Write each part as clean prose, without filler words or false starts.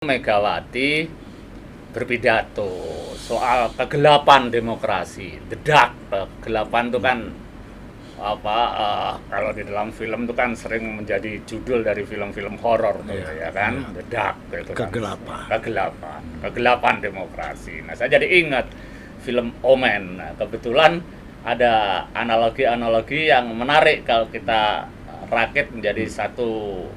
Megawati berpidato soal kegelapan demokrasi, the dark. Kegelapan itu kan kalau di dalam film itu kan sering menjadi judul dari film-film horor tuh, ya kan, the dark itu kan. Kegelapan demokrasi. Nah, saya jadi ingat film Omen. Nah, kebetulan ada analogi-analogi yang menarik kalau kita rakit menjadi satu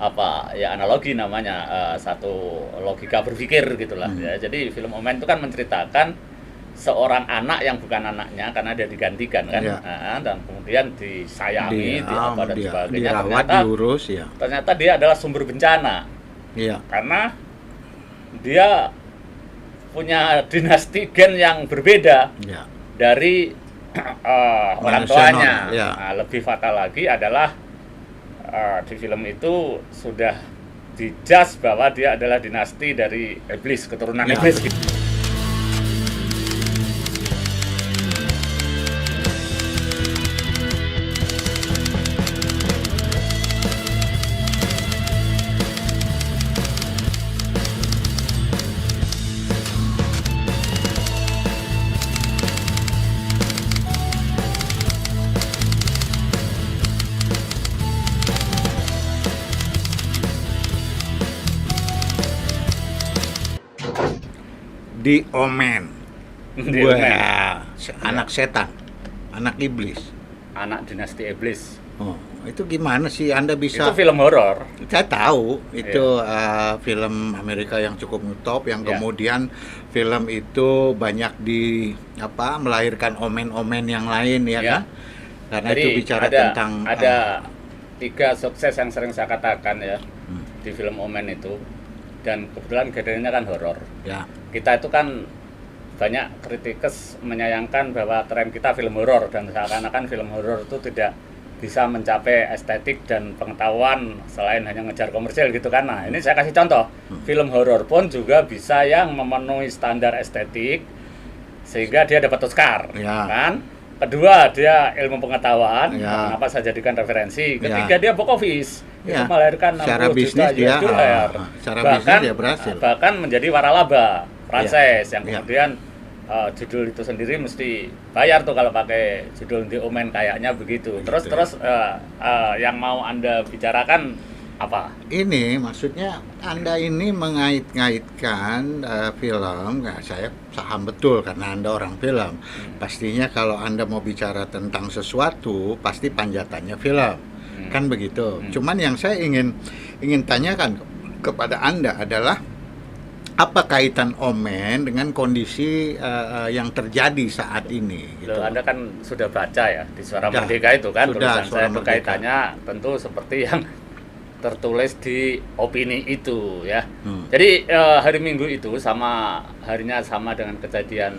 analogi namanya, satu logika berpikir gitulah ya. Jadi film Omen itu kan menceritakan seorang anak yang bukan anaknya karena dia digantikan kan, dan kemudian disayangi, dan sebagainya. Dirawat, diurus, ya. Ternyata dia adalah sumber bencana, karena dia punya dinasti gen yang berbeda dari orang tuanya. Nah, lebih fatal lagi adalah di film itu sudah dijudge bahwa dia adalah dinasti dari iblis, keturunan iblis gitu. Di Omen, anak setan, anak iblis, anak dinasti iblis. Oh, itu gimana sih Anda bisa? Itu film horor. Saya tahu itu film Amerika yang cukup top, yang kemudian film itu banyak melahirkan omen-omen yang lain, kan? Karena jadi itu bicara tentang ada 3 sukses yang sering saya katakan di film Omen itu, dan kebetulan genrenya kan horor. Kita itu kan banyak kritikus menyayangkan bahwa tren kita film horor, dan seakan-akan film horor itu tidak bisa mencapai estetik dan pengetahuan selain hanya ngejar komersil gitu kan. Nah, ini saya kasih contoh. Film horor pun juga bisa yang memenuhi standar estetik sehingga dia dapat Oscar, kan? Kedua, dia ilmu pengetahuan, kenapa saya jadikan referensi. Ketiga, dia box office, itu melahirkan 60 juta US$. Bahkan dia berhasil. Bahkan menjadi waralaba Prancis yang kemudian judul itu sendiri mesti bayar tuh kalau pakai judul The Omen, kayaknya begitu. Terus yang mau Anda bicarakan apa? Ini maksudnya Anda ini mengait-ngaitkan film, saya paham betul karena Anda orang film. Pastinya kalau Anda mau bicara tentang sesuatu, pasti panjatannya film, kan begitu. Cuman yang saya ingin tanyakan kepada Anda adalah apa kaitan Omen dengan kondisi yang terjadi saat ini? Gitu. Loh, Anda kan sudah baca ya di Suara Merdeka itu kan, tulisan saya itu kaitannya tentu seperti yang tertulis di opini itu ya. Jadi hari Minggu itu sama harinya sama dengan kejadian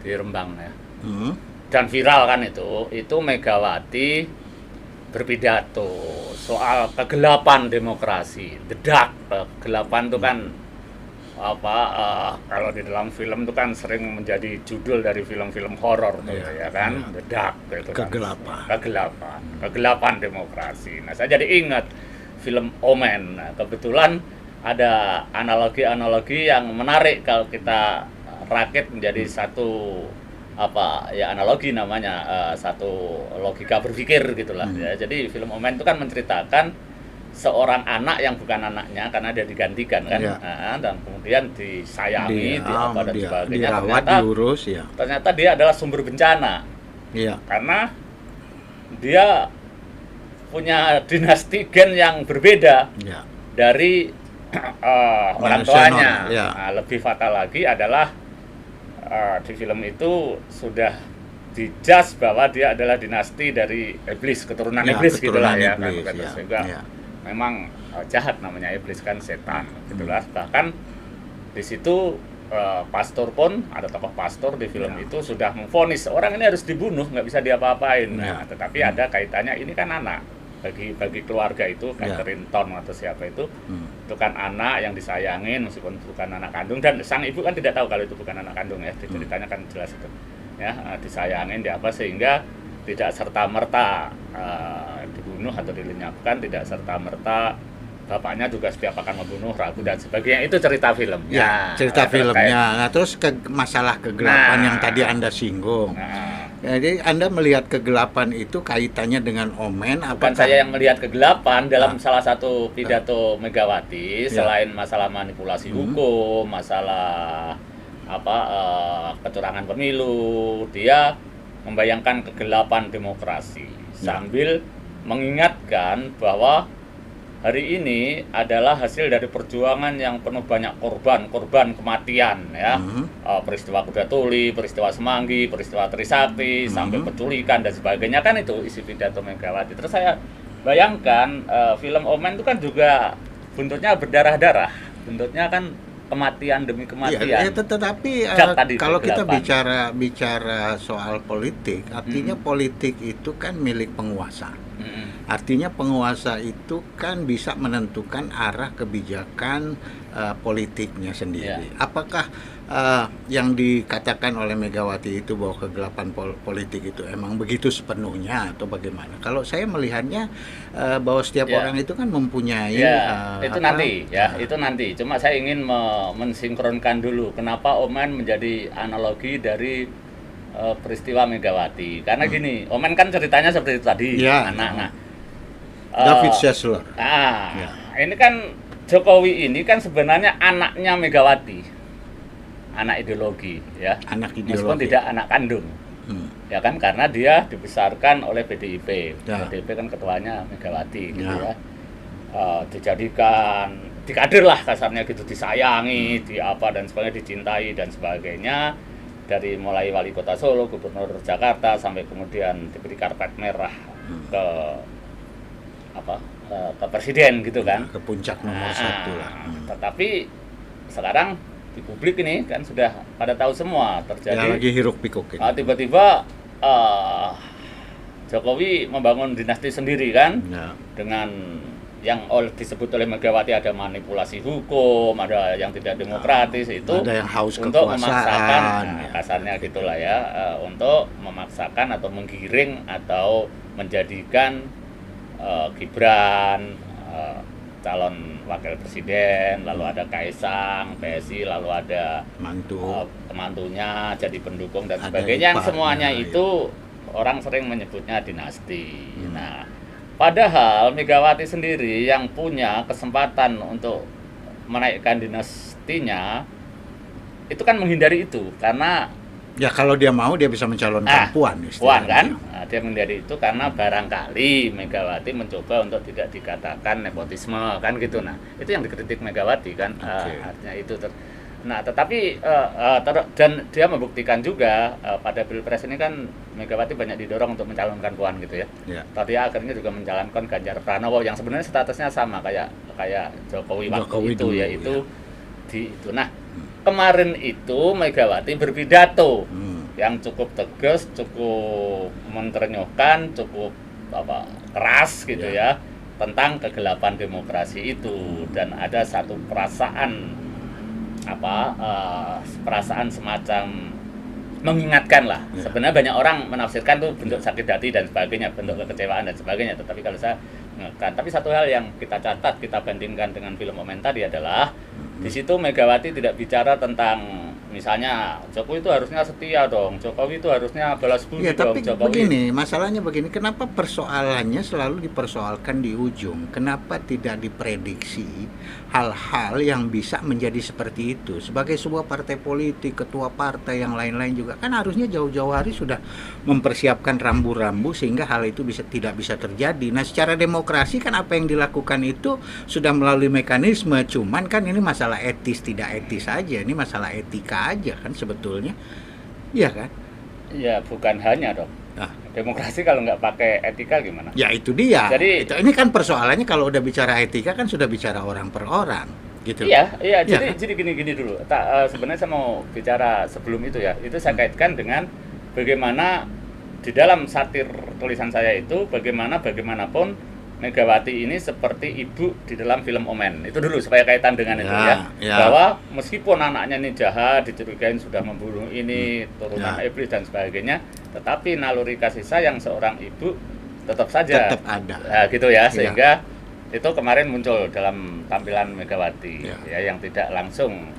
di Rembang ya. Dan viral kan itu Megawati berpidato soal kegelapan demokrasi, the dark. Kegelapan itu kan kalau di dalam film itu kan sering menjadi judul dari film-film horor tuh, ya kan, the dark itu kan. Kegelapan demokrasi. Nah, saya jadi ingat film Omen. Nah, kebetulan ada analogi-analogi yang menarik kalau kita rakit menjadi satu analogi namanya, satu logika berpikir gitulah ya. Jadi film Omen itu kan menceritakan seorang anak yang bukan anaknya karena dia digantikan kan, dan kemudian disayangi, dan sebagainya. Dirawat, diurus, ternyata dia adalah sumber bencana, karena dia punya dinasti gen yang berbeda dari orang tuanya. Nah, lebih fatal lagi adalah di film itu sudah dijudge bahwa dia adalah dinasti dari iblis, keturunan iblis gitulah ya kan. Sehingga memang jahat, namanya iblis kan setan gitulah. Bahkan di situ pastor pun, ada tokoh pastor di film itu sudah memvonis orang ini harus dibunuh, nggak bisa diapa-apain. Nah, tetapi ada kaitannya, ini kan anak bagi keluarga itu, Catherine Ton atau siapa itu kan anak yang disayangin meskipun bukan anak kandung, dan sang ibu kan tidak tahu kalau itu bukan anak kandung ya. Ceritanya kan jelas itu ya, disayangin sehingga tidak serta-merta dibunuh atau dilenyapkan, tidak serta-merta bapaknya juga setiap akan membunuh, ragu dan sebagainya. Itu cerita film. Ya, cerita filmnya. Nah, terus masalah kegelapan yang tadi Anda singgung. Jadi Anda melihat kegelapan itu kaitannya dengan Omen? Bukan saya yang melihat kegelapan dalam salah satu pidato Megawati, selain masalah manipulasi hukum, masalah kecurangan pemilu, dia membayangkan kegelapan demokrasi sambil mengingatkan bahwa hari ini adalah hasil dari perjuangan yang penuh banyak korban kematian ya. Peristiwa Kuda Tuli, peristiwa Semanggi, peristiwa Trisakti, sampai penculikan dan sebagainya, kan itu isi pidato Megawati. Terus saya bayangkan film Omen itu kan juga buntutnya berdarah-darah. Buntutnya kan kematian demi kematian. Tetapi kalau kita bicara soal politik, artinya politik itu kan milik penguasa. Artinya penguasa itu kan bisa menentukan arah kebijakan politiknya sendiri. Apakah yang dikatakan oleh Megawati itu bahwa kegelapan politik itu emang begitu sepenuhnya atau bagaimana? Kalau saya melihatnya bahwa setiap orang itu kan mempunyai itu nanti. Cuma saya ingin mensinkronkan dulu kenapa Omen menjadi analogi dari peristiwa Megawati. Karena gini, Omen kan ceritanya seperti itu tadi, anak. David Sessler. Ini kan Jokowi ini kan sebenarnya anaknya Megawati, anak ideologi, ya. Anak ideologi. Meskipun tidak anak kandung, ya kan, karena dia dibesarkan oleh PDIP. PDIP kan ketuanya Megawati, gitu ya. Dijadikan dikader lah kasarnya gitu, disayangi, dan sebagainya, dicintai dan sebagainya. Dari mulai wali kota Solo, gubernur Jakarta, sampai kemudian diberi karpet merah ke presiden gitu kan, ke puncak nomor 1 lah. Tetapi sekarang di publik ini kan sudah pada tahu semua terjadi lagi hiruk pikuk ini. Tiba-tiba Jokowi membangun dinasti sendiri kan, dengan yang disebut oleh Megawati ada manipulasi hukum, ada yang tidak demokratis, itu ada yang haus untuk kekuasaan, memaksakan, kasarnya gitulah ya, untuk memaksakan atau menggiring atau menjadikan Gibran calon wakil presiden, lalu ada Kaisang PSI, lalu ada temantunya jadi pendukung dan sebagainya, yang semuanya itu orang sering menyebutnya dinasti. Nah, padahal Megawati sendiri yang punya kesempatan untuk menaikkan dinastinya itu kan menghindari itu, karena ya kalau dia mau dia bisa mencalonkan puan kan. Dia menghindari itu karena barangkali Megawati mencoba untuk tidak dikatakan nepotisme kan gitu. Nah, itu yang dikritik Megawati kan. Artinya itu tetapi dan dia membuktikan juga pada Pilpres ini kan Megawati banyak didorong untuk mencalonkan puan gitu ya. Tadi akhirnya juga mencalonkan Ganjar Pranowo yang sebenarnya statusnya sama kayak Jokowi waktu itu, yaitu di itu. Nah, kemarin itu Megawati berpidato yang cukup tegas, cukup menternyokkan, cukup keras gitu ya, tentang kegelapan demokrasi itu, dan ada satu perasaan perasaan semacam mengingatkan lah. Sebenarnya banyak orang menafsirkan tuh bentuk sakit hati dan sebagainya, bentuk kekecewaan dan sebagainya, tetapi kalau saya mengingatkan. Tapi satu hal yang kita catat, kita bandingkan dengan film Omen tadi adalah di situ Megawati tidak bicara tentang misalnya Jokowi itu harusnya setia dong, Jokowi itu harusnya balas budi dong. Tapi begini, masalahnya begini, kenapa persoalannya selalu dipersoalkan di ujung? Kenapa tidak diprediksi hal-hal yang bisa menjadi seperti itu? Sebagai sebuah partai politik, ketua partai yang lain-lain juga kan harusnya jauh-jauh hari sudah mempersiapkan rambu-rambu sehingga hal itu tidak bisa terjadi. Nah, secara demokrasi kan apa yang dilakukan itu sudah melalui mekanisme, cuman kan ini masalah etis tidak etis saja, ini masalah etika aja kan sebetulnya, iya kan? Ya bukan hanya dong. Demokrasi kalau nggak pakai etika gimana? Ya itu dia. Jadi ini kan persoalannya kalau udah bicara etika kan sudah bicara orang per orang, gitu. Iya. Jadi gini dulu. Sebenarnya saya mau bicara sebelum itu ya. Itu saya kaitkan dengan bagaimana di dalam satir tulisan saya itu bagaimanapun Megawati ini seperti ibu di dalam film Omen. Itu dulu supaya kaitan dengan itu ya. Bahwa meskipun anaknya ini jahat, dicurigain sudah membunuh ini, turunan iblis dan sebagainya, tetapi naluri kasih sayang seorang ibu tetap saja ada. Gitu ya, sehingga itu kemarin muncul dalam tampilan Megawati ya yang tidak langsung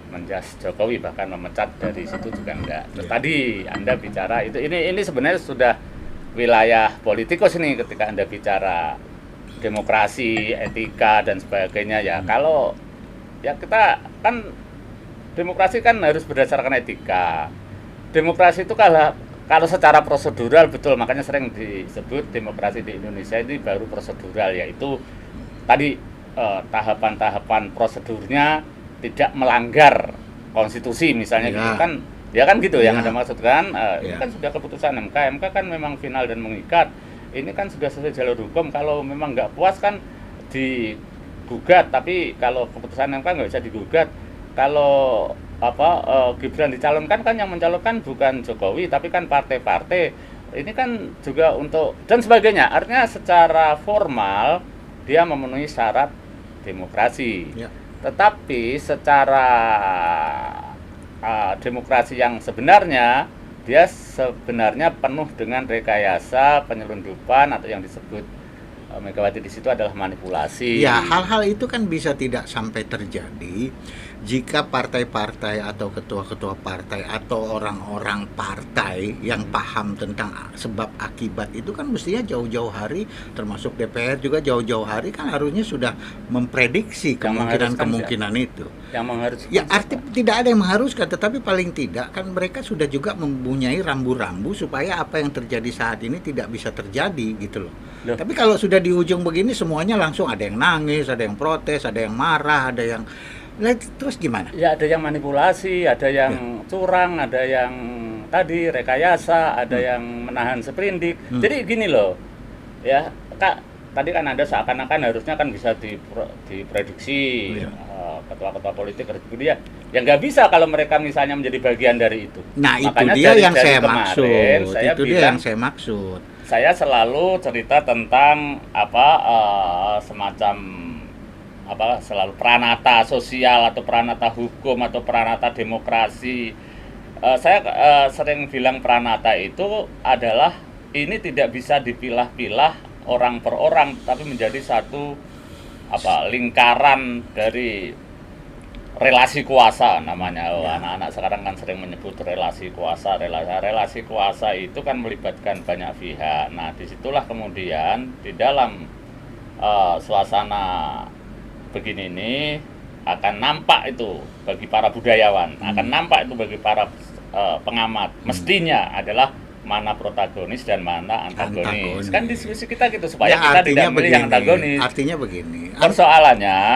menjas Jokowi, bahkan memecat dari situ juga enggak. Terus tadi Anda bicara ini sebenarnya sudah wilayah politikus ini ketika Anda bicara demokrasi, etika dan sebagainya ya. Kalau ya kita kan demokrasi kan harus berdasarkan etika. Demokrasi itu kalau secara prosedural betul, makanya sering disebut demokrasi di Indonesia ini baru prosedural, yaitu tadi tahapan-tahapan prosedurnya tidak melanggar konstitusi misalnya gitu kan. Ya kan gitu yang Anda maksudkan. Ini kan sudah keputusan MK kan memang final dan mengikat. Ini kan sudah sesuai jalur hukum. Kalau memang nggak puas kan digugat, tapi kalau keputusan MK nggak bisa digugat. Kalau Gibran dicalonkan kan yang mencalonkan bukan Jokowi tapi kan partai-partai. Ini kan juga untuk dan sebagainya. Artinya secara formal dia memenuhi syarat demokrasi. Tetapi secara demokrasi yang sebenarnya dia sebenarnya penuh dengan rekayasa, penyelundupan atau yang disebut Megawati di situ adalah manipulasi. Ya, hal-hal itu kan bisa tidak sampai terjadi jika partai-partai atau ketua-ketua partai atau orang-orang partai yang paham tentang sebab akibat itu kan mestinya jauh-jauh hari, termasuk DPR juga jauh-jauh hari kan harusnya sudah memprediksi kemungkinan itu. Yang mengharuskan. Ya, tidak ada yang mengharuskan, tetapi paling tidak kan mereka sudah juga mempunyai rambu-rambu supaya apa yang terjadi saat ini tidak bisa terjadi gitu loh. Tapi kalau sudah di ujung begini semuanya langsung ada yang nangis, ada yang protes, ada yang marah, ada yang terus gimana? Ya ada yang manipulasi, ada yang curang, ada yang tadi rekayasa, ada yang menahan seprindik. Jadi gini loh, ya Kak, tadi kan Anda seakan-akan harusnya kan bisa diprediksi ketua-ketua politik ya nggak bisa kalau mereka misalnya menjadi bagian dari itu. Nah makanya itu dia yang saya maksud. Saya selalu cerita tentang semacam selalu pranata sosial atau pranata hukum atau pranata demokrasi. Saya sering bilang pranata itu adalah ini tidak bisa dipilah-pilah orang per orang, tapi menjadi satu lingkaran dari relasi kuasa namanya. Anak-anak sekarang kan sering menyebut relasi kuasa. Relasi kuasa itu kan melibatkan banyak pihak. Nah, disitulah kemudian di dalam suasana begini ini akan nampak itu bagi para budayawan, akan nampak itu bagi para pengamat. Mestinya adalah mana protagonis dan mana antagonis. Kan diskusi kita gitu supaya kita tidak memilih yang antagonis. Artinya begini.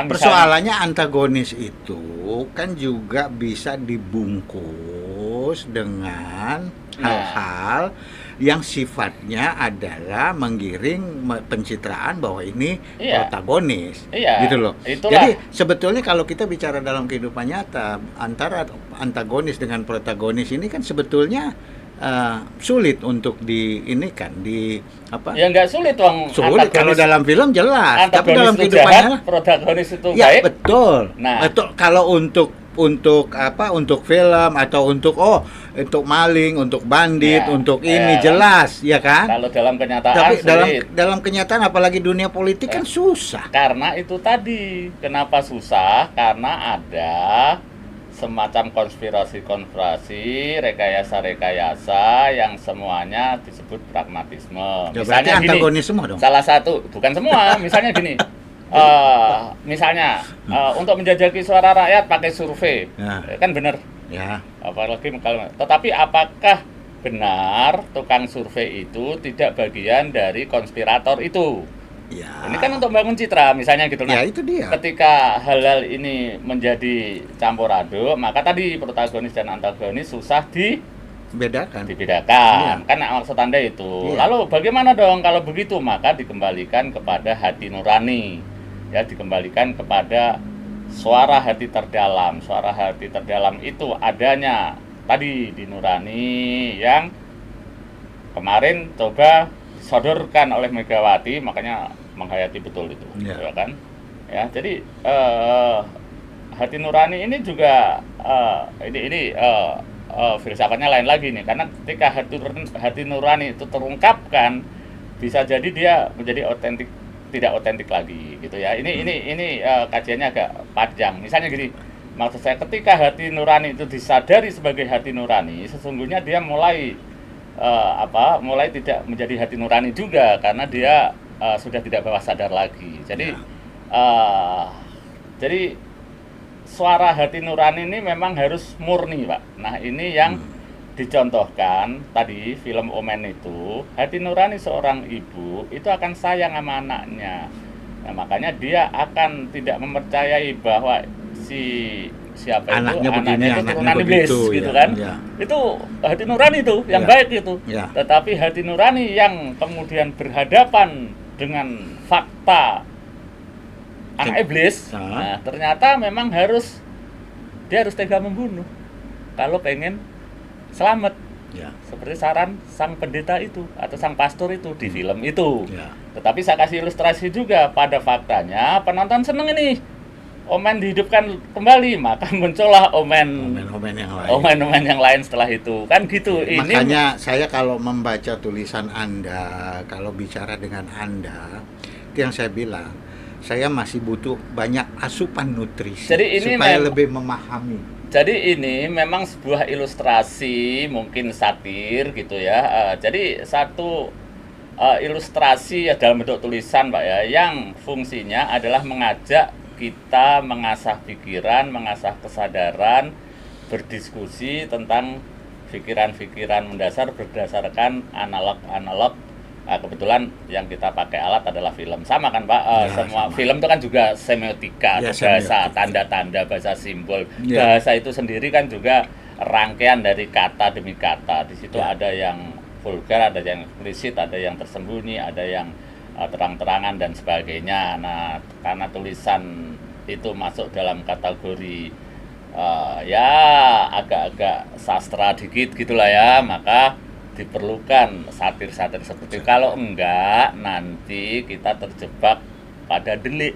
Persoalannya antagonis itu kan juga bisa dibungkus dengan hal-hal yang sifatnya adalah menggiring pencitraan bahwa ini protagonis, gitu loh. Jadi sebetulnya kalau kita bicara dalam kehidupan nyata antara antagonis dengan protagonis ini kan sebetulnya sulit untuk ya nggak sulit sulit kalau dalam film jelas, tapi dalam kehidupannya protagonis itu ya baik. Betul. Kalau untuk film atau untuk maling, untuk bandit, untuk ini jelas ya kan. Kalau dalam kenyataan tapi sulit. dalam kenyataan apalagi dunia politik kan susah. Karena itu tadi, kenapa susah? Karena ada semacam konspirasi, rekayasa yang semuanya disebut pragmatisme. Ya, misalnya antagonis semua dong. Salah satu, bukan semua, misalnya gini. Untuk menjajaki suara rakyat pakai survei. Kan benar. Ya. Tetapi apakah benar tukang survei itu tidak bagian dari konspirator itu? Ya. Ini kan untuk membangun citra misalnya gitu. Ya, itu dia. Ketika hal-hal ini menjadi campur aduk, maka tadi protagonis dan antagonis susah dibedakan. Ya. Kan maksud Anda itu. Ya. Lalu bagaimana dong kalau begitu? Maka dikembalikan kepada hati nurani. Ya, dikembalikan kepada suara hati terdalam. Suara hati terdalam itu adanya tadi di nurani yang kemarin coba disodorkan oleh Megawati, makanya menghayati betul itu, ya kan? Ya, jadi hati nurani ini juga filsafatnya lain lagi nih, karena ketika hati nurani itu terungkapkan, bisa jadi dia menjadi tidak otentik lagi gitu ya. Ini kajiannya agak panjang. Misalnya gini, maksud saya ketika hati nurani itu disadari sebagai hati nurani, sesungguhnya dia mulai mulai tidak menjadi hati nurani juga karena dia sudah tidak bawah sadar lagi. Jadi suara hati nurani ini memang harus murni, Pak. Nah, ini yang dicontohkan tadi film Omen itu, hati nurani seorang ibu itu akan sayang sama anaknya. Nah, makanya dia akan tidak mempercayai bahwa anaknya itu turunan iblis gitu kan. Ya. Itu hati nurani itu yang baik itu. Ya. Tetapi hati nurani yang kemudian berhadapan dengan fakta anak iblis, nah ternyata memang dia harus tega membunuh kalau pengen selamat. Ya. Seperti saran sang pendeta itu atau sang pastor itu di film itu. Ya. Tetapi saya kasih ilustrasi juga, pada faktanya penonton seneng ini Omen dihidupkan kembali, maka muncullah omen yang lain setelah itu, kan gitu. Makanya saya kalau membaca tulisan Anda, kalau bicara dengan Anda, itu yang saya bilang, saya masih butuh banyak asupan nutrisi supaya lebih memahami. Jadi ini memang sebuah ilustrasi, mungkin satir gitu ya. Jadi satu ilustrasi ya dalam bentuk tulisan, Pak ya, yang fungsinya adalah mengajak kita mengasah pikiran, mengasah kesadaran, berdiskusi tentang pikiran-pikiran mendasar berdasarkan analog. Kebetulan yang kita pakai alat adalah film, sama kan Pak? Semua sama. Film itu kan juga semiotika, bahasa tanda-tanda, bahasa simbol. Bahasa itu sendiri kan juga rangkaian dari kata demi kata. Di situ ada yang vulgar, ada yang eksplisit, ada yang tersembunyi, ada yang terang-terangan dan sebagainya. Nah, karena tulisan itu masuk dalam kategori ya agak-agak sastra dikit gitulah ya, maka diperlukan satir-satir seperti itu. Kalau enggak, nanti kita terjebak pada delik.